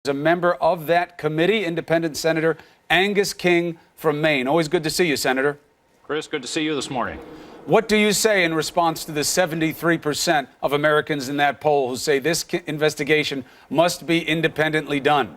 A member of that committee, Independent Senator Angus King from Maine. Always good to see you, Senator. Chris, good to see you this morning. What do you say in response to the 73% of Americans in that poll who say this investigation must be independently done?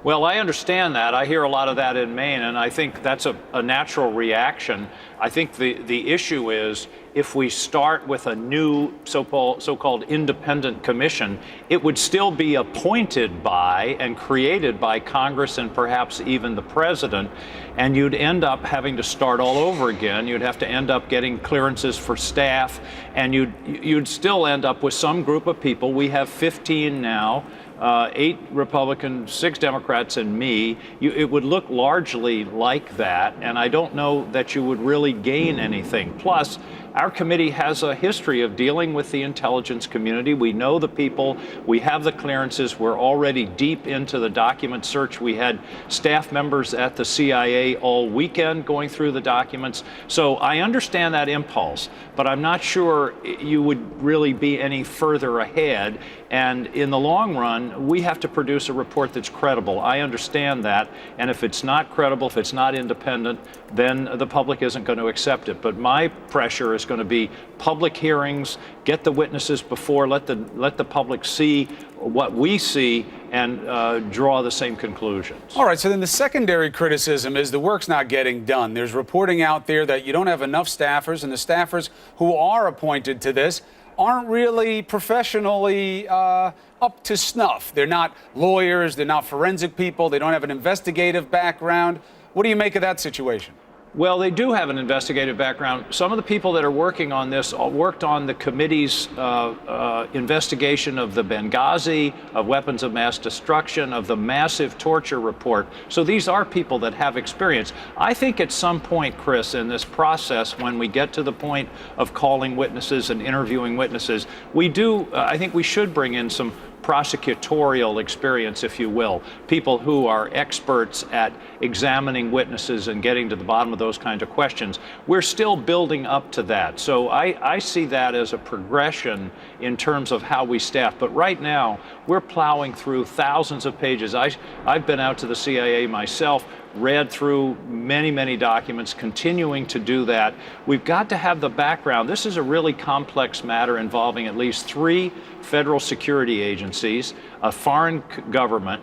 Well, I understand that. I hear a lot of that in Maine, and I think that's a natural reaction. I think the issue is if we start with a new so-called independent commission, it would still be appointed by and created by Congress and perhaps even the president, and you'd end up having to start all over again. You'd have to end up getting clearances for staff, and you'd still end up with some group of people. We have 15 now. 8 Republicans, 6 Democrats, and me. It would look largely like that, and I don't know that you would really gain anything. Plus, our committee has a history of dealing with the intelligence community. We know the people. We have the clearances. We're already deep into the document search. We had staff members at the CIA all weekend going through the documents. So I understand that impulse, but I'm not sure you would really be any further ahead. And in the long run, we have to produce a report that's credible. I understand that. And if it's not credible, if it's not independent, then the public isn't going to accept it. But my pressure is going to be public hearings, get the witnesses before, let the public see what we see and draw the same conclusions. All right, so then the secondary criticism is the work's not getting done. There's reporting out there that you don't have enough staffers, and the staffers who are appointed to this aren't really professionally up to snuff. They're not lawyers, they're not forensic people, they don't have an investigative background. What do you make of that situation? Well, they do have an investigative background. Some of the people that are working on this worked on the committee's investigation of the Benghazi, of weapons of mass destruction, of the massive torture report. So these are people that have experience. I think at some point, Chris, in this process, when we get to the point of calling witnesses and interviewing witnesses, I think we should bring in some prosecutorial experience, if you will, people who are experts at examining witnesses and getting to the bottom of those kinds of questions. We're still building up to that. So I see that as a progression in terms of how we staff. But right now, we're plowing through thousands of pages. I've been out to the CIA myself, read through many, many documents, continuing to do that. We've got to have the background. This is a really complex matter involving at least 3 federal security agencies, a foreign government,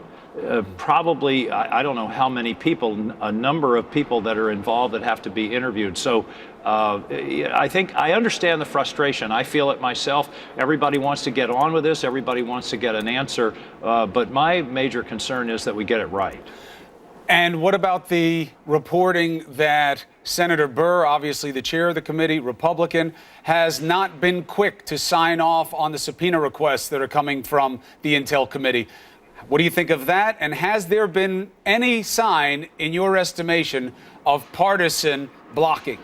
probably, I don't know how many people, a number of people that are involved that have to be interviewed. So I think I understand the frustration. I feel it myself. Everybody wants to get on with this. Everybody wants to get an answer. But my major concern is that we get it right. And what about the reporting that Senator Burr, obviously the chair of the committee, Republican, has not been quick to sign off on the subpoena requests that are coming from the Intel Committee? What do you think of that? And has there been any sign, in your estimation, of partisan blocking?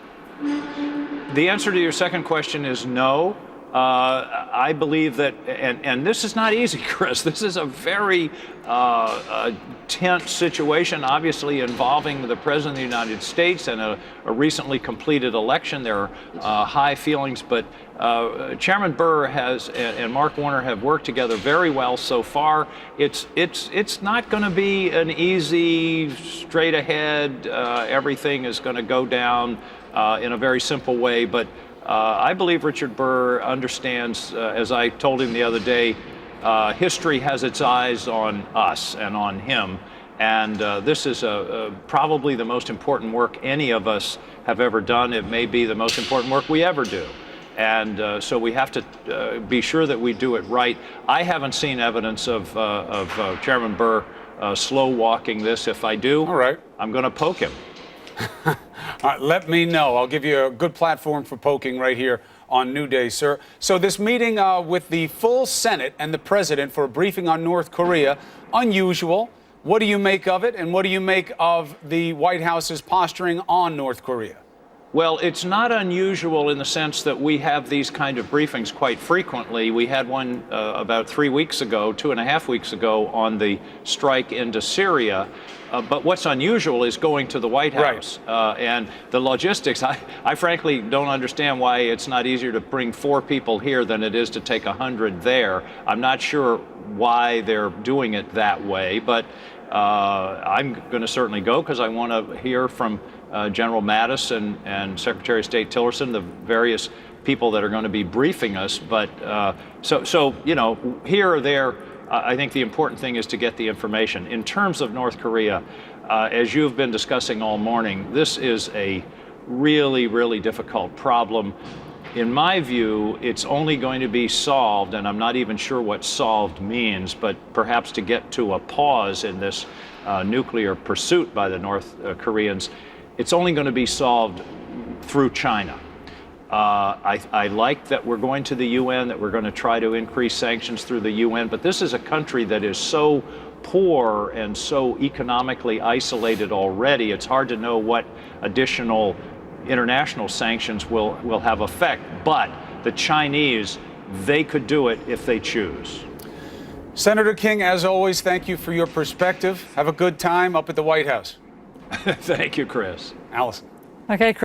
The answer to your second question is no. I believe that, and this is not easy, Chris. This is a very tense situation, obviously involving the President of the United States and a recently completed election. There are high feelings, but Chairman Burr and Mark Warner have worked together very well so far. It's not going to be an easy, straight ahead, everything is going to go down in a very simple way, but I believe Richard Burr understands, as I told him the other day, history has its eyes on us and on him. And this is probably the most important work any of us have ever done. It may be the most important work we ever do. And so we have to be sure that we do it right. I haven't seen evidence of Chairman Burr slow walking this. If I do, all right, I'm going to poke him. All right, let me know. I'll give you a good platform for poking right here on New Day, sir. So this meeting with the full Senate and the president for a briefing on North Korea, unusual. What do you make of it, and what do you make of the White House's posturing on North Korea? Well, it's not unusual in the sense that we have these kind of briefings quite frequently. We had one about 3 weeks ago, 2.5 weeks ago, on the strike into Syria. But what's unusual is going to the White House. And the logistics, I frankly don't understand why it's not easier to bring 4 people here than it is to take 100 there. I'm not sure why they're doing it that way, but I'm going to certainly go because I want to hear from General Mattis and Secretary of State Tillerson, the various people that are going to be briefing us. But so you know, here or there, I think the important thing is to get the information. In terms of North Korea, as you've been discussing all morning, this is a really, really difficult problem. In my view, it's only going to be solved, and I'm not even sure what solved means, but perhaps to get to a pause in this nuclear pursuit by the North Koreans, it's only going to be solved through China. I like that we're going to the UN, that we're going to try to increase sanctions through the UN, but this is a country that is so poor and so economically isolated already, it's hard to know what additional international sanctions will have effect. But the Chinese, they could do it if they choose. Senator King, as always, thank you for your perspective. Have a good time up at the White House. Thank you, Chris. Allison. Okay,